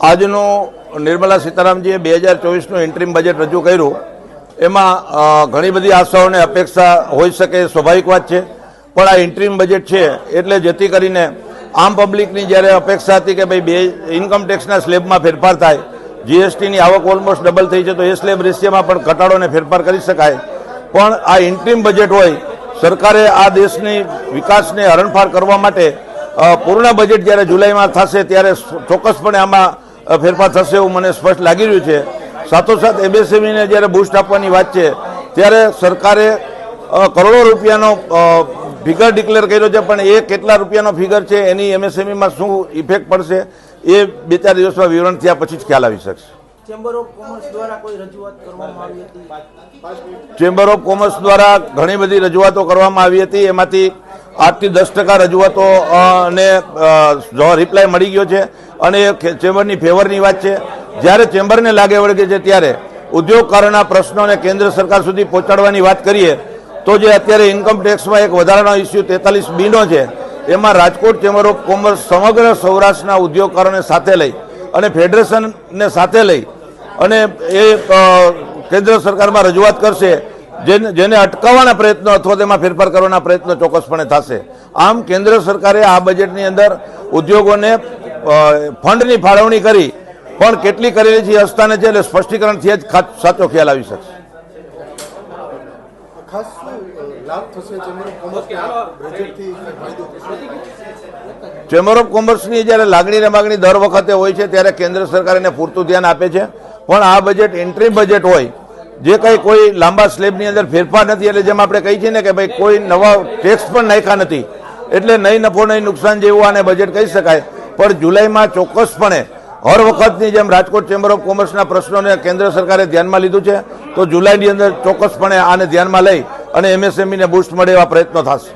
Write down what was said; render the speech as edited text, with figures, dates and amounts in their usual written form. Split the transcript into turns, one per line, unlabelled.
આજનું Nirmala સીતારામજીએ 2024નું interim budget રજૂ કર્યું એમાં ઘણી બધી આશાઓ અને અપેક્ષા હોઈ શકે સ્વાભાવિક વાત છે, પણ આ ઇન્ટરિમ બજેટ છે એટલે જેથી કરીને આમ પબ્લિકની જ્યારે અપેક્ષા હતી કે ભાઈ ઇન્કમ ટેક્સના સ્લેબમાં ફેરફાર થાય, જીએસટીની આવક ઓલમોસ્ટ ડબલ થઈ છે તો એ સ્લેબ રેશિયોમાં પણ ઘટાડો અને ફેરફાર કરી શકાય, પણ આ ઇન્ટરિમ બજેટ હોય સરકારે આ દેશની વિકાસને હરણફાળ કરવા માટે પૂર્ણ બજેટ જ્યારે જુલાઈમાં થશે ત્યારે ચોક્કસપણે આમાં ફેરફાર થશે એવું મને સ્પષ્ટ લાગી રહ્યું છે। સાથોસાથ એમએસએમઈને જ્યારે બૂસ્ટ આપવાની વાત છે ત્યારે સરકારે કરોડો રૂપિયાનો ફિગર ડિક્લેર કર્યો છે, પણ એ કેટલા રૂપિયાનો ફિગર છે એની એમએસએમઈમાં શું ઇફેક્ટ પડશે એ 2-4 દિવસમાં વિવરણ થયા પછી જ ખ્યાલ આવી શકશે।
ચેમ્બર ઓફ કોમર્સ દ્વારા કોઈ રજૂઆત કરવામાં આવી હતી?
ચેમ્બર ઓફ કોમર્સ દ્વારા ઘણી બધી રજૂઆતો કરવામાં આવી હતી, એમાંથી 8 થી 10% રજૂઆતો ને રિપ્લાય મળી ગયો છે અને એ ચેમ્બરની ફેવરની વાત છે। જ્યારે ચેમ્બરને લાગે વળગે છે ત્યારે ઉદ્યોગકારોના પ્રશ્નોને કેન્દ્ર સરકાર સુધી પહોંચાડવાની વાત કરીએ તો જે અત્યારે ઇન્કમ ટેક્સમાં એક વધારાનો ઇસ્યુ 43B નો છે, એમાં રાજકોટ ચેમ્બર ઓફ કોમર્સ સમગ્ર સૌરાષ્ટ્રના ઉદ્યોગકારોને સાથે લઈ અને ફેડરેશનને સાથે લઈ અને એ કેન્દ્ર સરકારમાં રજૂઆત કરશે, જેને અટકાવવાના પ્રયત્નો અથવા તેમાં ફેરફાર કરવાના પ્રયત્નો ચોક્કસપણે થશે। આમ કેન્દ્ર સરકારે આ બજેટની અંદર ઉદ્યોગોને ફંડની ફાળવણી કરી પણ કેટલી કરેલી છે અસ્થાને છે એટલે સ્પષ્ટીકરણથી જ સાચો ખ્યાલ આવી શકશે। ચેમ્બર ઓફ કોમર્સની જ્યારે લાગણી ને માગણી દર વખતે હોય છે ત્યારે કેન્દ્ર સરકાર એને પૂરતું ધ્યાન આપે છે, પણ આ બજેટ ઇન્ટરિમ બજેટ હોય જે કંઈ કોઈ લાંબા સ્લેબની અંદર ફેરફાર નથી, એટલે જેમ આપણે કહીએ છીએ ને કે ભાઈ કોઈ નવા ટેક્સ પણ નાખ્યા નથી એટલે નહીં નફો નહીં નુકસાન જેવું આને બજેટ કહી શકાય, પણ જુલાઈમાં ચોક્કસપણે હર વખતની જેમ રાજકોટ ચેમ્બર ઓફ કોમર્સના પ્રશ્નોને કેન્દ્ર સરકારે ધ્યાનમાં લીધું છે તો જુલાઈની અંદર ચોક્કસપણે આને ધ્યાનમાં લઈ અને એમએસએમઈને બૂસ્ટ મળે એવા પ્રયત્નો થશે।